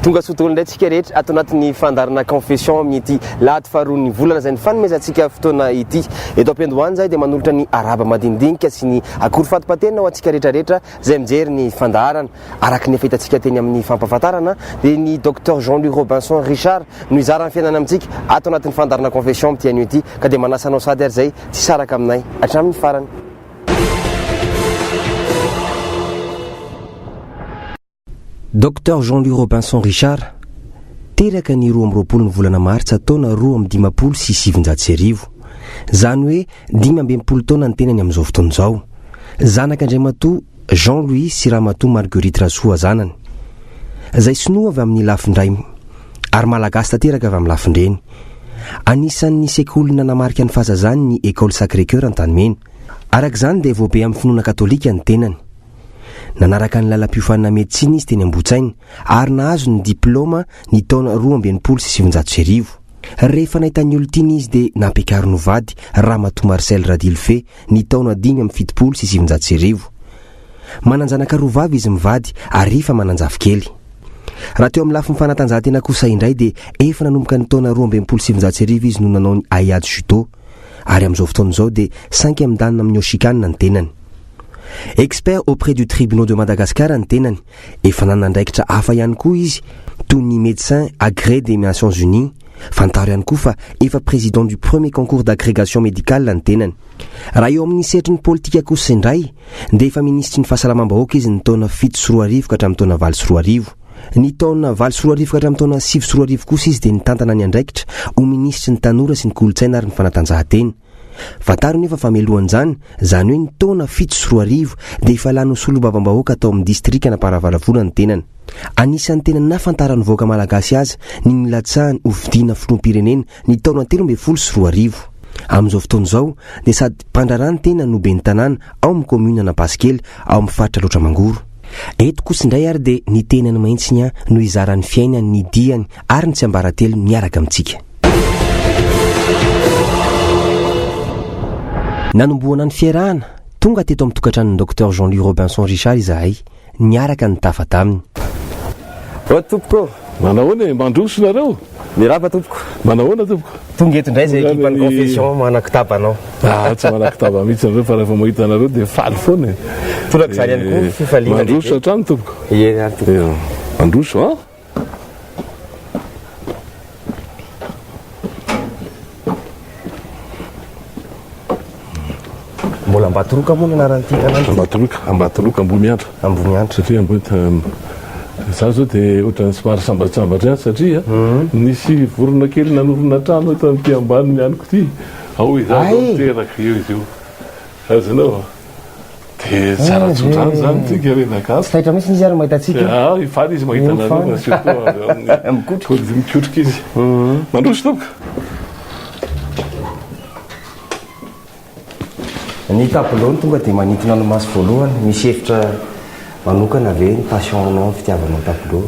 tonga sotogolo ndray tsika rehetra ato anatin'ny fandarana confession amin'ity lahady faharoan'ny volana zay ny fanomezantsika fotoana ity eto ampiandohany zay dia manolotra ny araba madinidinika sy ny akory fatipatenina ho antsika rehetrarehetra zay mijery ny fandarana araka ny efa hitantsika teny amin'ny fampahafantarana dia ny docteur Jean-Louis Robinson Richard no izara ny fiainana amintsika ato anatin'ny fandarana confession amin'ity ity ka dia manasanao sady ary zay tsy saraka aminay hatramin'ny farany. Docteur Jean-Louis Robinson Richard teraka ny 12 ny volana maritsa taona 2025 zany hoe 15 taona ny tenany amin'izao fotoan'izao. Zanak'Andriamatoa Jean-Louis sy Ramatoa Marguerite Rasoa zanany zay sinoa avy amin'ny lafindray ary malagasy tanteraka avy amin'ny lafindreny. Anisan'ny sekoly nanamarika ny fahazazany ny École Sacré-Cœur Antanimena. Arak'izany dia voabe amin'ny finoana katolika ny tenany. Nanaraka ny lalam-piofanana médecine izy teny Ambotsaina ary nahazo ny diplôma ny taona 2007. Rehefa nahitany olon-tiany izy dia nampiakariny vady Ramatoa Marcel Radilfe ny taona 507. Mananjanaka roa vavy izy mivady ary efa mananjavy kely. Raha teo amin'ny lafiny fanatanjahantena kosa indray dia efa nanomboka ny taona 2007 izy no nanao ny Ayad Judo ary amin'izao fotoan'izao dia 5 midanina amin'ny Oshikane ny tenany. Expert auprès du tribunal de Madagascar ny tenany, efa nanandraikitra hafa ihany koa izy toy ny médecin agré des Nations Unies, fantaro ihany koa fa efa président du premier concours d'agrégation médicale ny tenany. Raha eo amin'ny setry ny politika kosa indray dia efa ministry ny fahasalamam-bahoaka izy ny taona 7 ka hatramin'ny taona 8. Ny taona 8 ka hatramin'ny taona 7 kosa izy dia nitantana ny andraikitra ho ministry ny tanora sy ny kolontsaina ary ny fanatanjahantena. Fantaro nefa famelohan'izany zany hoe ny taona 7 dia efa lany ho solombavam-bahoaka atao amin'ny distrika Naparavalavona ny tenany. Anisan'ny tena nafantaran'ny vahoaka malagasy azy ny nilatsahany ho fidiana filoham-pirenena ny taona 13. Amin'izao fotoan'izao dia sady mpandrarany tena no be ny tanàna ao amin'ny commune Anapasikely ao amin'ny faritra Lotramangoro. Eto kosa indray ary dia ny tenany mahitsiny no izaran'ny fiainany ny diany ary ny tsiambaratelo miaraka amintsika. Nanomboana ny fiarahana tonga teto amin'ny tokantranon'ny docteur Jean-Louis Robinson Richard izahay niaraka ny tafa taminy. Tompoko manahoana mandroso nareo? Mirava tompoko. Manahoana tompoko? Tonga eto indray zay ekipan'ny confession manakitaba anao. Tsy manakitaba mihitsy nareo fa rehefa mahita nareo dia faly foana. Tolaka izany ihany koa fifaliana. Mandroso hatrany tompoko? Ie tompoko. Mandroso a? Mbola Ambatoroka moa anaran'ity ananjy. Ambatoroka Ambomiantra. Ambomiantra. Satria za zao dia ohatrany somary sambatsambatry any satria nisy vorona kely nanorona trano eto amin'ity ambany mianiko ity. Ao iza teraka eo izy io. Azonao dia tsara tsodrano zany tsika renakasy. Tsy fahitra mihitsy izy ary mahita antsika. Ifaly izy mahita anareo surtout mikotrika izy. Mandroso tompoko. Ny tableau tonga dia manintona ny maso voalohany, misy hevitra manokana ve ny passionanao fitiavanao tableau?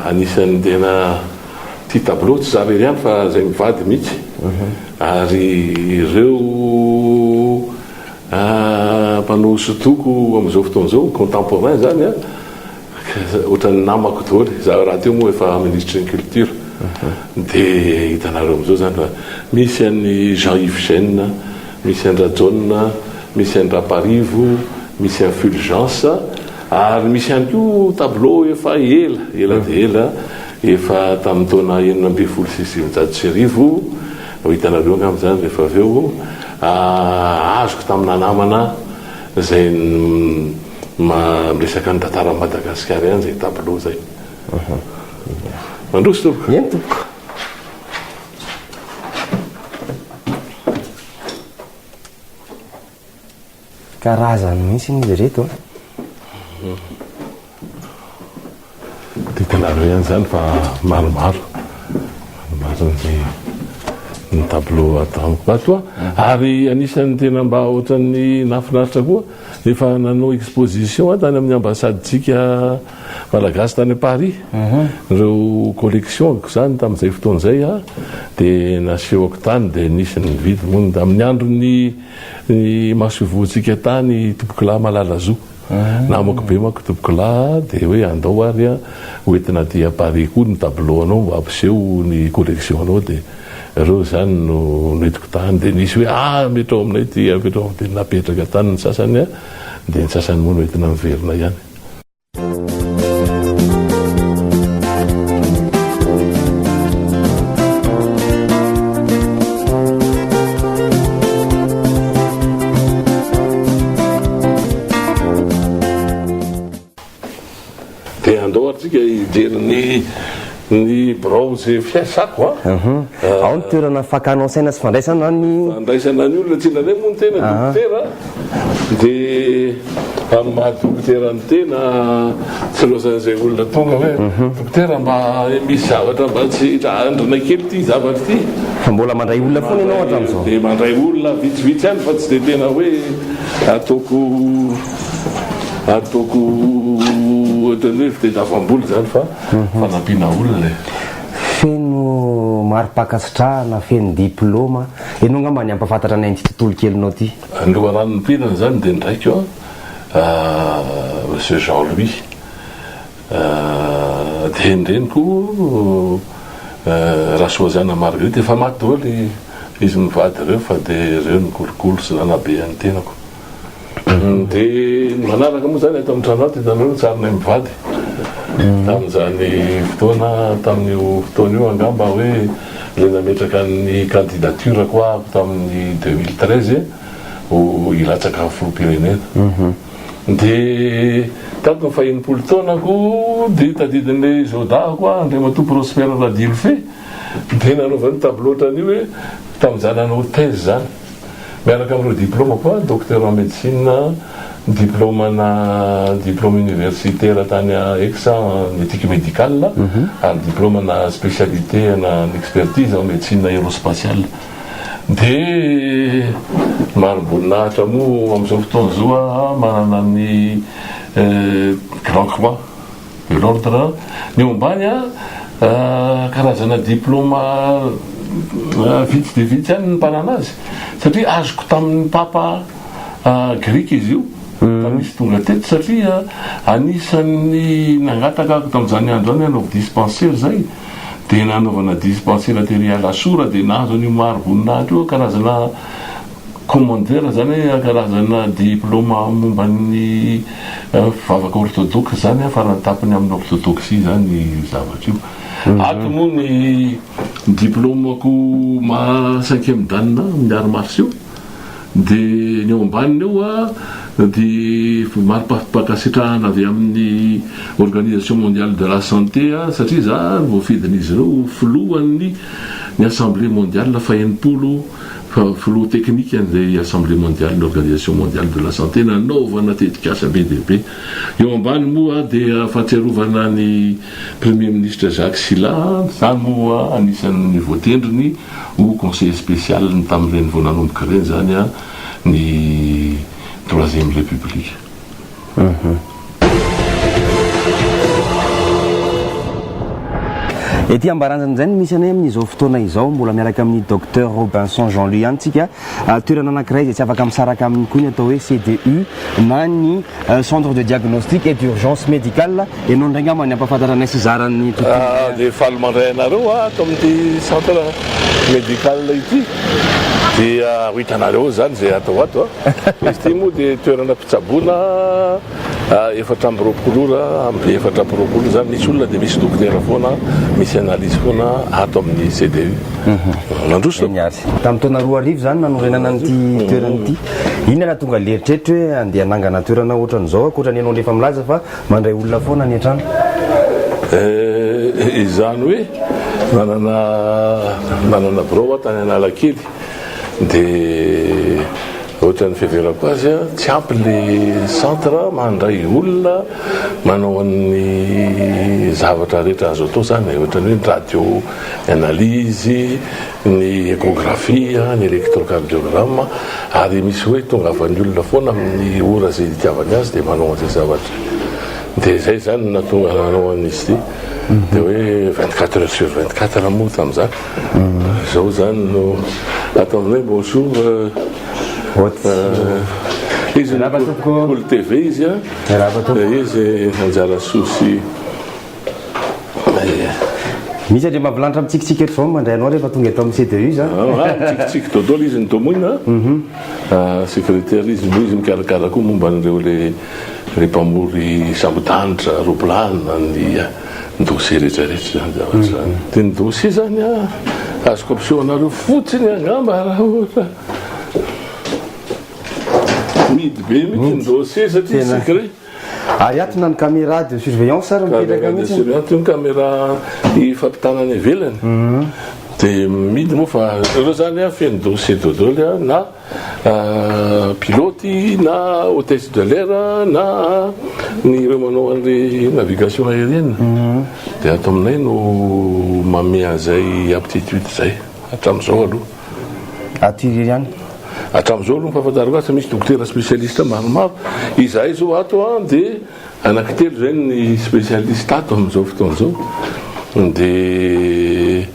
Anisan'ny tena tia tableau tsy zava ery ihany fa zay mivady mihitsy ary ireo mpanao hosodoko amin'izao fotoan'izao contemporain zany ohatran'ny namako daholo za raha teo moa efa ministre ny culture dia hitanareo amin'izao zany fa misy an'ny Jean-Yves Gène, misy an'ny Rajon, misy an'ny Raparivo, misy an'ny Fulgence ary misy ihany koa tableau efa ela dia ela efa tamin'ny taona 1996 ho hitanareo angam'izany rehefa avy eo azoko tamin'ny namana zay miresaka ny tantara Madagasikara ihany zay tableau zay. Mandroso tompoko? Eny tompoko. Karazany mihitsy izy reto. Titanareo ihany zany fa maromaro ny tableau ataoko atoa ary anisan'ny tena mba ohatran'ny nafinaritra koa efa nanao exposition tany amin'ny ambasadetsika malagasy tany Paris reo collectionko zany tamin'izay fotoan'izay a dia nasehoko tany dia nisy ny vidy moa amin'ny andro ny masovoantsika tany tobokolay Malalazo namako be mako tobokolay dia hoe andao ary a hoentina dia Paris koa ny tableau anao mba ampiseho ny collection anao dia reo zany no noetiko tany dia nisy hoe metrao aminay ty metrao dia napetraka tany ny sasany a dia ny sasany moa noentina miverina ihany. dia andao atsika hijery ny bronze fiasako ao ny toerana fakanao saina sy fandraisana fandraisana ny olona tsinanay moa ny tena dokotera dia amin'ny maha dokotera ny tena tsy loasan'izay olona tonga hoe dokotera mba misy zavatra mba tsy andrina kely ty zavatra ty fa mbola mandray olona foana ianao hatramin'izao dia mandray olona vitsivitsy ihany fa tsy dia tena hoe ataoko ohatran'ny hoe fitezavamboly zany fa fanampiana olona feno maro-pakasitrahana feno diplôma ianao ngamba ny ampafantatra anay ty tontolo kelinao ty loharan'ny mpinana zany dia ndraiky monsieur Jean-Louis dia indreniko Rasoazana Marguerite efa maty daholo izy mivady ireo fa dia ireo nikolokolo sy nanabe any tenako dia manaraka moa zany ato amin'ny trano ato hitanareo tsarinay mivady tamin'izany fotoana tamin'io fotoana io angamba hoe le nametraka ny candidature koa tamin'ny 2013 ho ilatsaka filoham-pirenena dia tato ny fahenimpolo taonako dia tadidin'ilay zodako Andriamatoa Prospère Radilfe dia nanaovany tableau ohatran'io hoe tamin'izany nanao thèse zany miaraka amin'ireo diplôme koa docteur en médecine diplôme universitaire tany Aix en éthique médicale ary diplôme na spécialité na expertise en médecine aérospatiale dia marom-boninahitra moa amin'izao fotoana zao manana ny grand croix de l'ordre ny eo ambany karazana diplôme vitsy dia vitsy ihany ny mpanana azy satria azoko tamin'ny papa grika izy io misy tonga teto satria anisan'ny nangataka ako tamin'izany andro any anaovy dispensaire zay dia nanaovana dispensaire atériel asora dia nahazo an'io maro voninahitra io karazana commandeur zany karazana diplôme momba ny fivavaka orthodoxe zany farany tapiny amin'ny orthodoxie zany zavatra io ato moa ny diplômako ma 5e dan miary marsiao dia ny eo ambaniny eo dia maro-pakasitrahana avy amin'ny organisation mondiale de la santé satria za voafidin'izy ireo filohan'ny ny assemblée mondiale fahenimpolo filoha teknika an'izay assemblée mondiale l'organisation mondiale de la santé nanaovana tetikasa be dia be eo ambany moa dia fahatsiarovana ny premier ministre Jacques Chirac zany moa anisan'ny voatendriny ho conseiller spécial ny tamin'ireny vao nanomboka ireny zany ny 3e république. ety ambaranjany zany misy anay amin'izao fotoana izao mbola miaraka amin'ny docteur Robinson Jean-Louis antsika toerana anankiray izay tsy afaka misaraka aminy koa ny atao hoe CDU na ny centre de diagnostic et d'urgence médicale ianao ndray ngamba ny ampafantatra anay sy zarany tontolo dia faly mandray anareo ato amin'ny centre médical ity dia ho hitanareo zany zay atao ato izy ty moa dia toerana mpitsaboana efatra amby roapolo ora amby efatra amby roapolo zany misy olona dia misy dokotera foana misy analyse foana ato amin'ny CDU nandroso tamin'ny taona 2 zany nanorenana nyty toeranyity iny na tonga leritreritra hoe andeha nangana toerana ohatran'izao akoatrany ianao ndefa milaza fa mandray olona foana ny an-trano izany hoe manana birao tany Analakely dia ohatran'ny fiheverako azy a tsy ampy le centre mandray olona manao an'ny zavatra rehetra azo atao zany ohatrany hoe ny radio analyse ny échographie ny électrocardiogramme ary misy hoe tonga avan'ny olona foana amin'ny ora zay itiavany azy dia manao an'izay zavatra dia zay zany natonga nanao an'izy ty dia hoe 24 heures sur 24 moa tamin'izany zao zany no atao aminay bonjour izy olo TV izy izy anjara sosy misy andre mahavilanitra mitsikitsika eto zao mandray anao rehefa tonga eto amin'ny CDU tsikitsiky dodolo izy ny tomoina secrétaire izy izy mikarakara koa momba an'ireo le mpamory sambodanitra roplanina ny dossier rehetrarehetra zany zavatra zany dia ny dossier zany azoko ampiseho anareo fotsiny angamba raha ohatra midy be mihitsy ny dossier satria secret atona ny caméra de surveillance ary mipetraka mihitsy ny caméra ifampitanany ivelany dia midy moa fa ireo zany feno dossier dodolo na pilote na hôtesse de l'air na ny ireo manao an'le navigation aérienne dia ato aminay no mamea an'izay aptitude zay hatramin'izao aloha atiry ihany hatramin'izao aloha fahafantarako azy misy docteur spécialiste maromaro izahay zao ato dia anankitelo zay ny spécialiste ato amin'izao fotoan'izao dia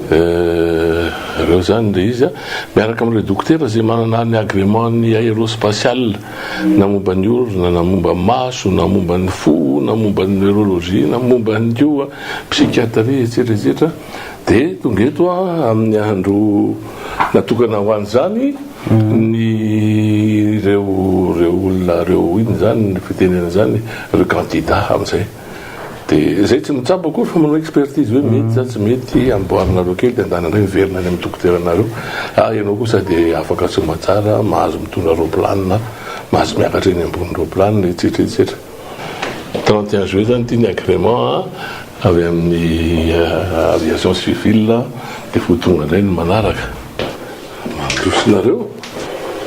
ireo zany le izy miaraka amin'le docteur zay manana ny agrément ny aérospatial na momba ny orona na momba maso na momba ny fo na momba ny neurologie na momba ny io psychiatrie etsetraetsetra dia tonga eto amin'ny andro natokana ho any zany ny reo olona reo iny zany ny fitenena zany reo candidat amin'izay dia zay tsy mitsabo koa fa manao expertise hoe mety za tsy mety amboarinareo kely dia andanandray miverina any amin'ny dokoternareo ianao koa sady afaka soma tsara mahazo mitondra roplanina mahazo miakatra eny ambony roplanina etsetraetsetra 31 juillet zany ty ny agrément avy amin'ny aviation civile dia fotonga indray ny manaraka mandrosinareo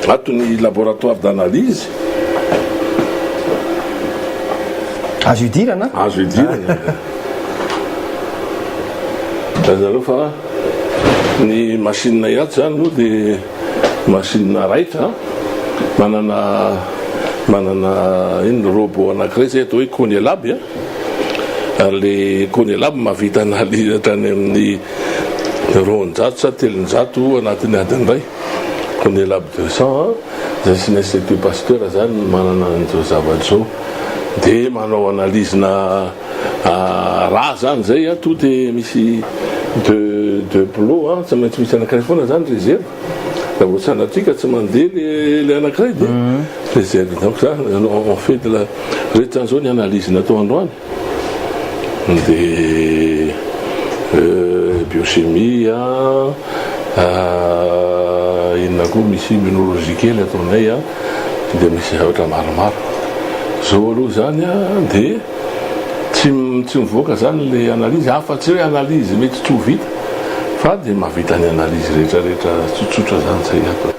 ato ny laboratoire d'analyse azo idirana azo idirana azareo fa ny machine iato zany moa dia machine raitra manana iny robot anankiray zay atao hoe Conelab ary le Conelab mahavita analyse hatrany amin'ny 200 sa 300 anatin'ny adiny ray Conelab 200 zay sy n'Institut Pasteur zany manana an'izao zavatra zao dia manao analyse na raha zany zay to dia misy de plot tsy maintsy misy anankiray foana zany réserve raha vao sanatrika tsy mandeha le anankiray dia réserve donc zany on fait de la rehetra zao ny analyse natao androany dia biochimie inona koa misy immunologie kely ataonay dia misy zavatra maromaro zao aloha zany dia tsy mivoaka zany le analyse afa-tsy hoe analyse mety tsy ho vita fa dia mahavita ny analyse rehetrarehetra tsotsotra zany zay ato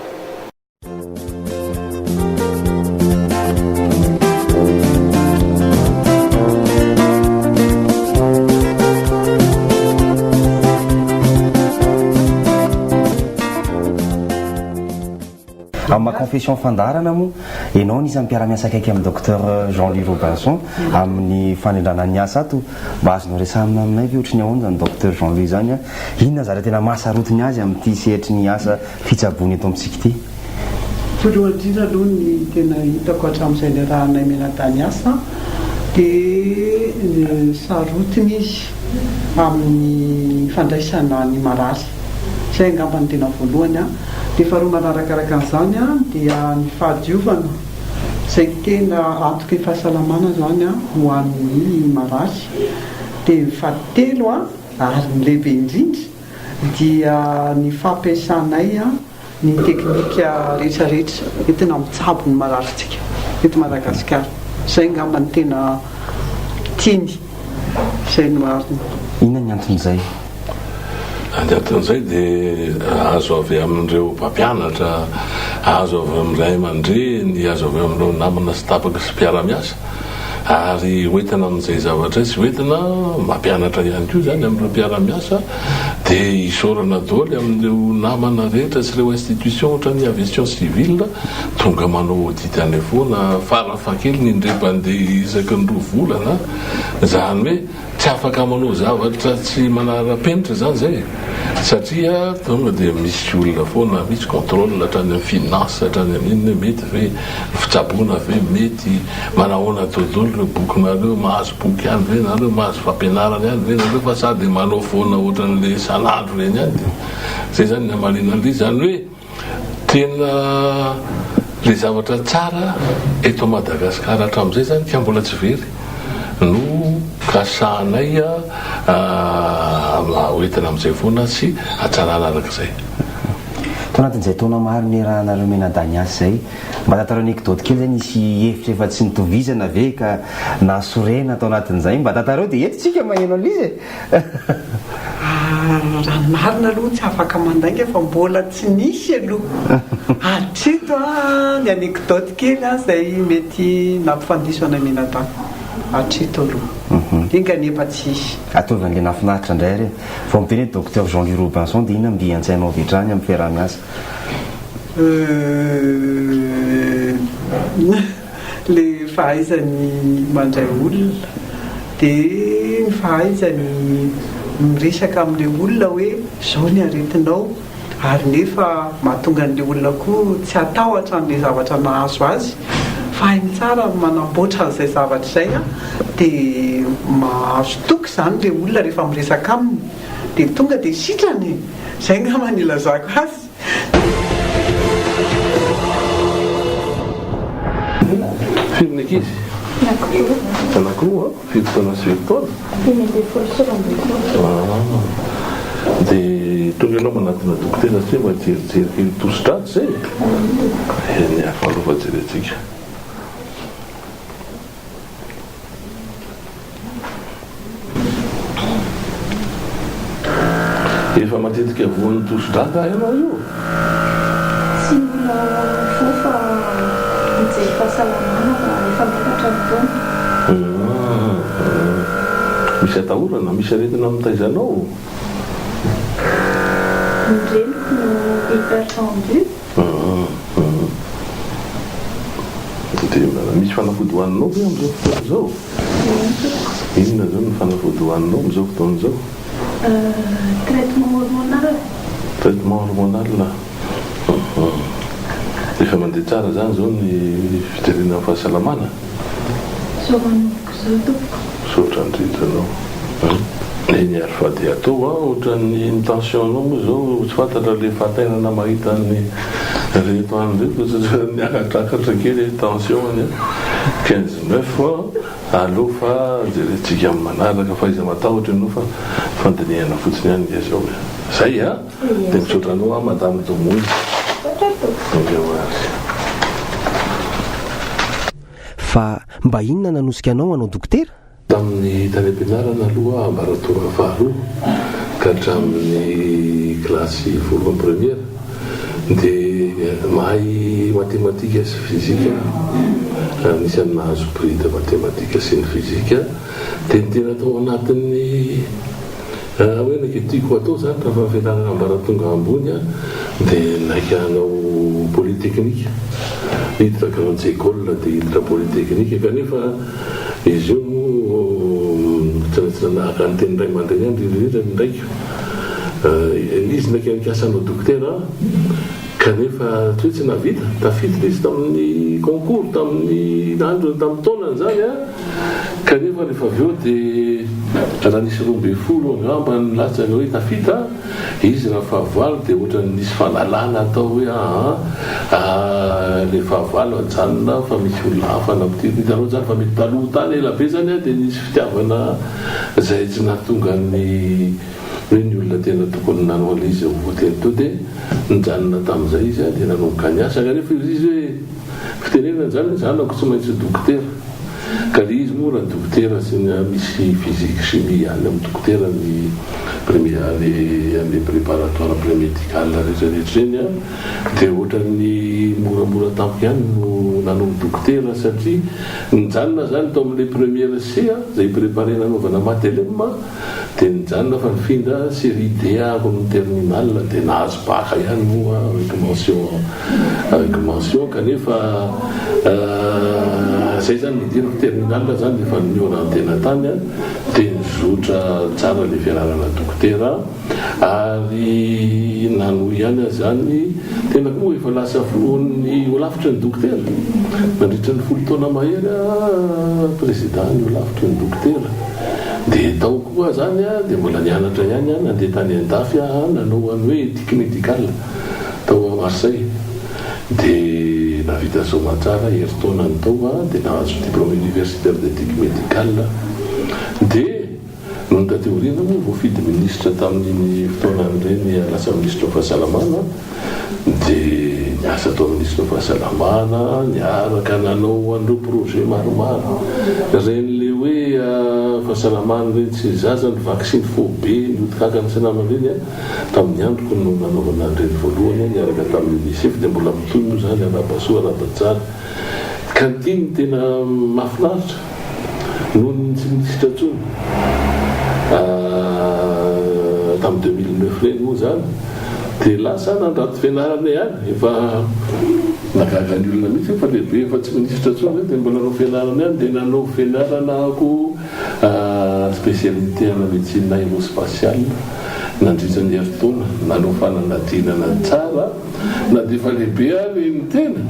amin'ny confession fandarana moa ianao nisy mpiara-miasa akaiky amin'ny docteur Jean-Louis Robinson amin'ny fanendrana ny asa ato mba azonao resamina aminay ve ohatry ny ahoana zany docteur Jean-Louis zany inona zara tena mahasarotiny azy amin'ity sehatry ny asa fitsabony eto amintsika ity voalohany indrindra aloha ny tena hitako hatramin'izay le raha nay menatany asa dia sarotiny izy amin'ny fandraisana ny marary zay angamba ny tena voalohany dia faharoa manarakaraka an'izany dia ny fahadiovana zay tena antoka ny fahasalamana zany ho an'ny marary dia ny fahatelo ary ny lehibe indrindra dia ny fampiasanay ny teknika rehetrarehetra entina mitsabo ny mararitsika eto Madagasikara zay angamba ny tena tiany zay no marina inona ny anton'izay andiaton'izay dia azo avy amin'ireo mpampianatra, azo avy amin'ray aman-dreny, azo avy amin'ireo namana sy tapaka sy mpiara-miasa, ary hoentina amin'izay zavatra sy hoentina mampianatra ihany koa zany amin'ireo mpiara-miasa dia isorana daholo amin'ireo namana rehetra sy ireo institution ohatra ny aviation civile tonga manao audity any foana farafakely ny indre-pandeha isaky ny 2 volana, zany hoe tsy afaka manao zavatra tsy manara-penitra zany zay, satria tonga dia misy olona foana, misy contrôle hatrany amin'ny finance, hatrany amin'inona mety ve fitsaboana ve mety manahoana dodolo ireo bokinareo, mahazo boky ihany ve nareo, mahazo fampianarana ihany ve nareo, fa sady manao foana ohatran'le sanandro reny ihany. Zay zany ny amalinan'ilay zany hoe tena le zavatra tsara eto Madagasikara hatramin'izay zany ka mbola tsy very no kasahanay hoentina amin'izay foana sy hatsarana arak'izay. To anatin'izay taona maro ny rahanareo menadany asy zay, mba tataro anekdoty kely zany nisy hevitra efa tsy nitovizana ve ka nahasorena tao anatin'izay, mba tatareo dia eto tsika maheno an'izy raha marina aloha tsy afaka mandainga fa mbola tsy nisy aloha atrito ny anekdoty kely zay mety nampifandiso anay menadany atrito aloha inga nefa tsisy ataovan'le nafinaritra indray ary vao miteny hoe docteur Jean-Louis Robinson dia inona mbi an-tsainao avy hatrany amin'ny fiaraha-miasa? le fahaizany mandray olona dia ny fahaizany miresaka amin'le olona hoe zao ny aretinao, ary nefa mahatonga an'le olona koa tsy atahotra an'le zavatra nahazo azy, fa hainy tsara manamboatra an'izay zavatra izay dia mahazo toky zany le olona rehefa miresaka aminy dia tonga dia sitrany. Zay nga manilazako azy. Firy ankizy? Anankiroa, firy taona sy firy taona? Dia tonga ianao manatina dokotera tsy mba jerijery kely tosi-dratsy zay ny hafa aloha jerentsika. Efa matetika voan'ny tosi-drata ianao io? Tsy mbola fofa mijery fahasalamana fa efa miakatra ny taona. Misy atahorana, misy aretina mitaizanao? Ny reniko no hypertendu. Dia misy fanafody hoaninao ve amin'izao fotoana izao? Inona zao ny fanafody hoaninao amin'izao fotoana izao? Traitement hormonal. Traitement hormonal la. Efa mandeha tsara zany zao ny fijaliana fahasalamana? Soavanoviko zao tompoko. Saotra indrindranao. Ny ary fady atao ohatran'ny tensionanao moa zao tsy fantatra le fatainana mahita ny reto any reto niakatrakatra kely tension 15-9 alofa jerentsika amin'ny manaraka fa izy matahotra ianao fa fandinihana fotsiny ihany dia zao zay dia misaotra anao madame Domoy. Fa mba inona nanosika anao anao dokotera? Tamin'ny tany am-pianarana aloha ambaratonga faharoa ka hatramin'ny klasy 1 première dia mahay matematika sy fizika, nisy any nahazo prix de matematika sy ny fizika dia ny tena atao anatin'ny hoe naky tiako atao zany raha fa fianarana ambaratonga ambony dia naika hanao polytechnique, hiditra grande école dia hiditra polytechnique kanefa izy io tsy nahaka ny teny ray aman-dreny any ririra ny ndraika izy ndraiky nikasana dokotera kanefa tsy navita tafiditra izy tamin'ny concours tamin'ny andro tamin'ny taonany zany kanefa rehefa avy eo dia raha nisy 12 angamba ny latsaka hoe tafita izy raha fahavalo dia ohatra nisy fahalalana atao hoe le fahavalo ajanona fa misy olona hafa namititanao zany fa mety taloha tany ela be zany dia nisy fitiavana zay tsy nahatonga ny hoe ny olona tena tokony nanao an'izy voteny to dia nijanona tamin'izay izy dia nanomboka ny asa kanefa izy hoe fitenenana zany zanako tsy maintsy dokotera ka le izy moa raha dokotera sy misy physique chimie any amin'ny dokotera ny le préparatoire prémédical rehetrarehetra eny dia ohatran'ny moramora tampoka ihany no nanomby dokotera satria nijanona zany tao amin'le première C zay préparé nanaovana matelema dia nijanona fa nifindra série DA ako amin'ny terminal dia nahazo baka ihany moa avec mention kanefa zay zany nidirako terminal zany efa niorantena tany dia nizotra tsara le fianarana dokotera ary nano ihany zany tena koa efa lasa volohany olafitra ny dokotera nandritra ny 10 taona mahery président ny olafitra ny dokotera dia tao koa zany dia mbola nianatra ihany nandeha tany andafy nanao any hoe éthique médicale tao à Marseille dia navita soma tsara heritaona ny tao dia nahazo diplôme universitaire d'éthique médicale dia no ntateoriana moa voafidy ministre tamin'ny fotoanan'ireny lasa ministre fahasalamana dia niasa tao ministre fahasalamana niaraka nanao an'ireo projet maromaro ren'le hoe fahasalamana reny tsy zaza ny vaccine phobie ny otikakany sy namany reny tamin'ny androko no nanaovana an'ireny voalohany niaraka tamin'ny UNICEF dia mbola mitonno zany arabasoa arabatsara ka ntiny tena mahafinaritra noho ny tsy ministre tsony tamin'ny 2009 reny moa zany dia lasa nandrato fianarana ihany efa nagaga ny olona mihitsy fa lehibe efa tsy ministre tsony dia mbola nanao fianarana ihany dia nanao fianarana ako spécialité ana médecine aérospatiale nandritra ny heritaona nanao fananadinana tsara na dia efa lehibe any ny tena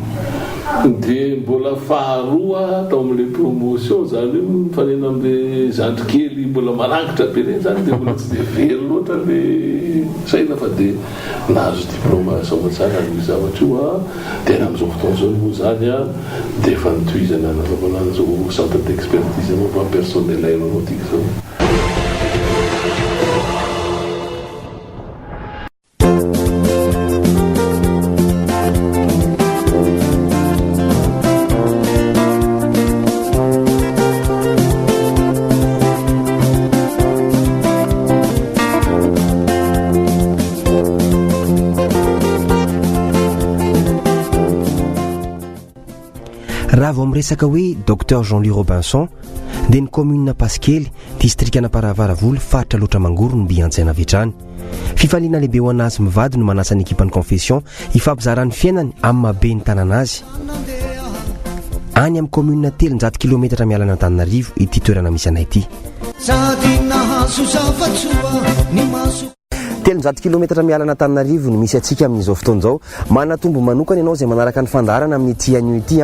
dia mbola faharoa tao amin'le promotion zany io mifanena amin'le zandrikely mbola marangitra be reny zany dia mbola tsy dia very loatra le saina fa dia nahazo diplôme zao tsara io zavatra io tena amin'izao fotoana zao moa zany dia efa nitohizana nanaovana an'izao centre d'expertise moa personnel aéronautique zao. raha vao miresaka hoe docteur Jean-Louis Robinson dia ny commune Paskely distrikana Paravaravolo faritra loatra mangoro no mbiantsaina vetrany fifaliana lehibe ho anazy mivady no manasa ny ekipany confession hifampizarany fiainany amin'ny mabe ny tanana azy any amin'ny commune 300 km mialana Antananarivo ity toerana misy anay ity 300 km mialana Antananarivo no misy atsika amin'izao fotoan'izao manatombo manokana ianao izay manaraka ny fandarana amin'ny ity anio ity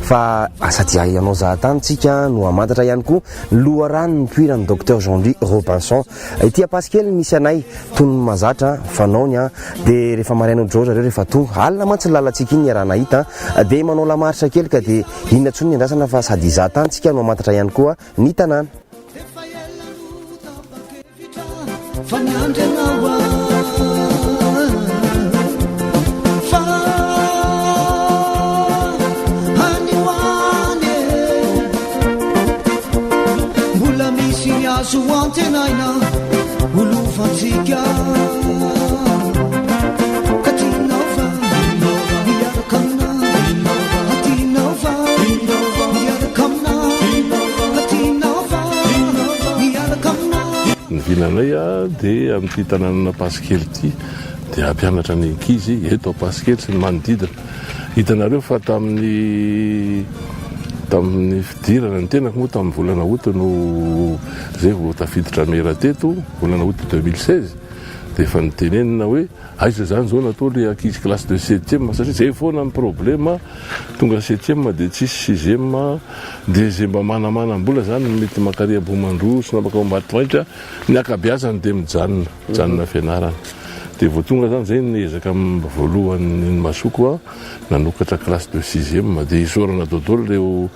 fa asatia ianao zahatany tsika no amantatra ihany koa loharano ny toerany docteur Jean-Louis Robinson ity Paskely misy anay tony mazatra fanaony dia rehefa maraina dro zareo rehefa tonga alina mantsy lalantsika iny raha nahita dia manao lamaritra kely ka dia inona tsony ny andrasana fa sady zahatany tsika no amantatra ihany koa ny tanàna Suantenaina ulufatika katinova yarakamna atinova yarakamna atinova yarakamna nivinanay dia amin'ity tanànana Paskely ity dia ampianatra ny ankizy eto Paskely sy ny manodidina hitanareo fa tamin'ny fidirana ny tenako moa tamin'ny volana août no zay vao tafiditra mera teto volana août 2016 dia efa nitenenina hoe aiza zany zao natao le ankizy classe de 7e satria zay foana ny problème tonga 7e dia tsisy 6e dia zay mba manamanam-bola zany mety makary abomandroso na baka ambadimaitra ny akabiazany dia mijanona fianarana dia vao tonga zany zay niezaka voalohany ny masoko nanokatra classe de 6e dia isorana dodolo reo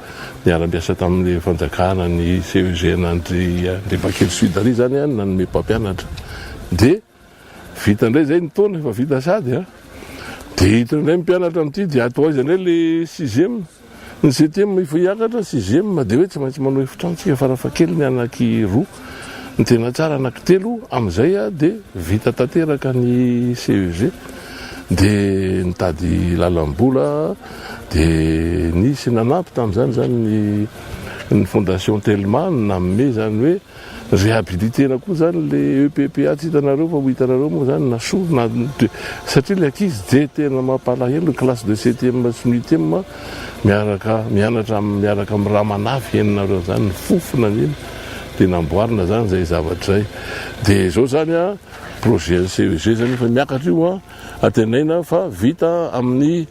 niara-biasa tamin'le fanjakana ny CEG André Bakely Sud ary zany nanome mpampianatra dia vita indray zay ny taona efa vita sady dia hitany indray mpianatra amin'ity dia atao aiza indray le 6e ny septième ifoiakatra 6e dia hoe tsy maintsy manao efitranotsika farafakely ny anaky roa ny tena tsara anankitelo amin'izay a dia vita tanteraka ny CEG dia nitady lalam-bola dia nisy nanampy tamin'izany zany ny fondation Telma nanome zany hoe réhabilitena koa zany le EPPA tsy hitanareo fa ho hitanareo moa zany nasorona satria le ankizy je tena mampalahelo le classe de 7e sy 8e miaraka miaraka amin'ny raha manafy eninareo zany ny fofona iny dia namboarina zany zay zavatra zay dia zao zany a projet CEG zany fa miakatra io a atenaina fa vita amin'ny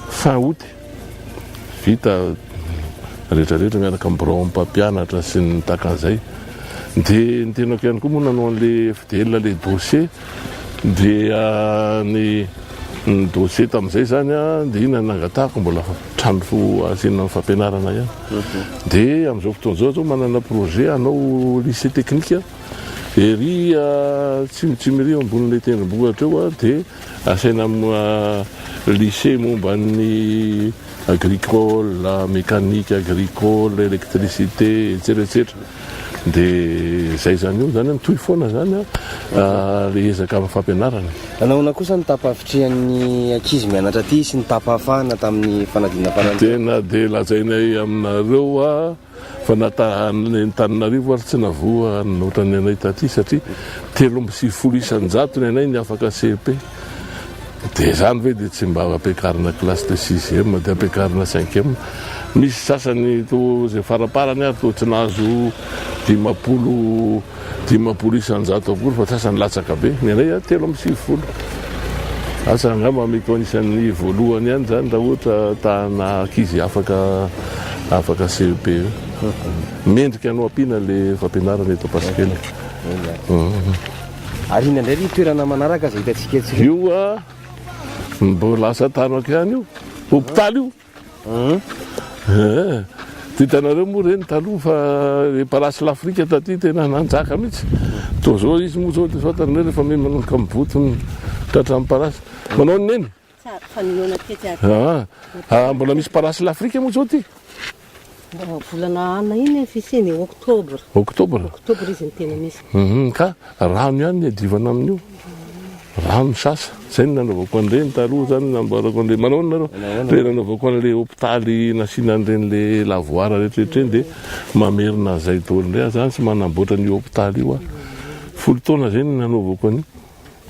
fin août vita rehetrarehetra miaraka amin'ny bureau mpampianatra sy ny takan'izay dia ny tenako ihany koa moa nanao an'le FDL le dossier dia ny dossier tamin'izay zany a dia ina nangatahako mbola trano asina fampianarana ihany dia amin'izao fotoan'izao zao manana projet hanao lycée technique ery tsimotsimy eo ambonin'le tendrombohitra eo a dia asaina lycée momba ny agricole mécanique agricole électricité etsetraetsetra dia zay zany io zany mitohy foana zany le ezaka amin'ny fampianarana anaona kosa ny tapahafitrehan'ny ankizy mianatra aty sy ny tapahafahana tamin'ny fanadina tena dia lazainay aminareo a fa ny taninarivo ary tsy navoa notrany anay taty satria 3 isanjato ny anay ny afaka CEP dia zany ve dia tsy mba ampiakarina classe de 6e dia ampiakarina 5e misy sasany to zay faraparany ary to tsy nahazo 50 isanjato akory fa sasany latsaka be ny anay 3 asa angamba mety anisan'ny voalohany ihany zany raha ohatra tahana ankizy afaka CEP mendrika anao ampiana le fampianarana eto Pasikely ary iny indray ry toerana manaraka zay hitantsika tsika io a mbola asa tanako ihany io hôpitaly io ty hitanareo moa reny taloha fa parasy l'Afrika taty tena nanjaka mihitsy to zao izy moa zao dia fantanareo rehefa me manomboka mivotony tratra amin'ny parasy manao ny neny mbola misy parasy l'Afrika moa zao ty volana ana iny fisiny octobre izy ny tena misy ka rano ihany ny adivana amin'io rano sasa zay ny nanaovako an'ireny taloha zany namboarako an'le manao nareo re nanaovako an'le hôpitaly nasiana an'ireny le lavoara rehetrarehetra eny dia mamerina zay taolindray zany sy manamboatra ny hôpitaly io a 10 taona zay ny nanaovako an'io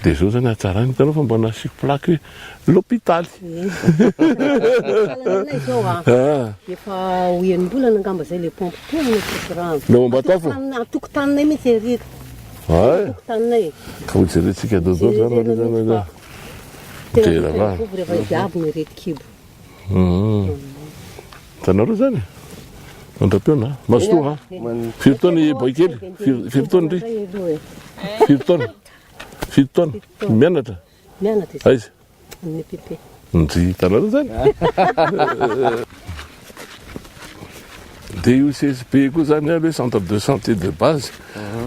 dia zao zany atsarany hitanao fa mba nasiko plaky hoe l'hôpitaly efa oenimbolana angamba zay le pompe tena rano le omba atao fo tokotaninay mihitsy eryka tokotaninay ka ho jerentsika dodao zany zany tena rehefa diabo ny rety kibo tanareo zany andram-peona mazotoa firy taona boikely firy taona ry firy taona 7 taona mianatra aiza ny PP ndry tanareo zany dia io CSP koa zany hoe centre de santé de base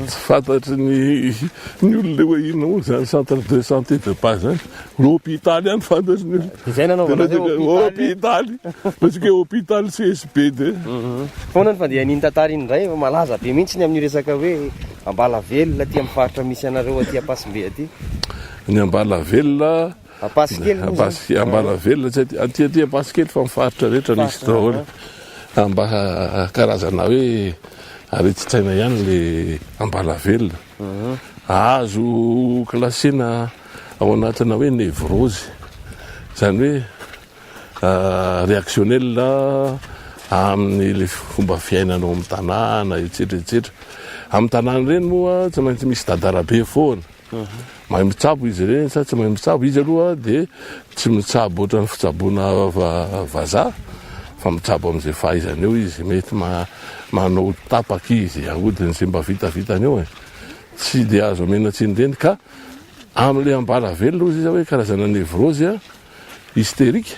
tsy fantatry ny olona hoe inona moa zany centre de santé de base zany l'hôpitaly any fantatry ny zay nanaovana hôpitaly natsika hoe hôpitaly CSP dia foana ny fandehan'iny tantara iny indray malaza be mihitsy ny amin'ny resaka hoe Ambalavelona aty amin'ny faritra misy anareo aty Ampasimbe aty ny Ambalavelona Ambalavelona aty Ampasikely fa mifaritra rehetra nisy daholo mba karazana hoe aretitsaina ihany le Ambalavelona azo klasena ao anatina hoe névrose zany hoe réactionnel amin'ny le fomba fiainanao amin'ny tanàna etsetraetsetra amin'ny tanàna reny moa tsy maintsy misy dadarabe foana mahay mitsabo izy reny sa tsy mahay mitsabo izy aloha dia tsy mitsabo ohatra ny fitsaboana vazaha fa mitsabo amin'izay fahaizany eo izy mety manao tapaka izy ahodiny zay mba vitavitany eo tsy dia azo amenatsiny reny ka amin'le Ambalavelona ozy izy hoe karazana névrose hystérique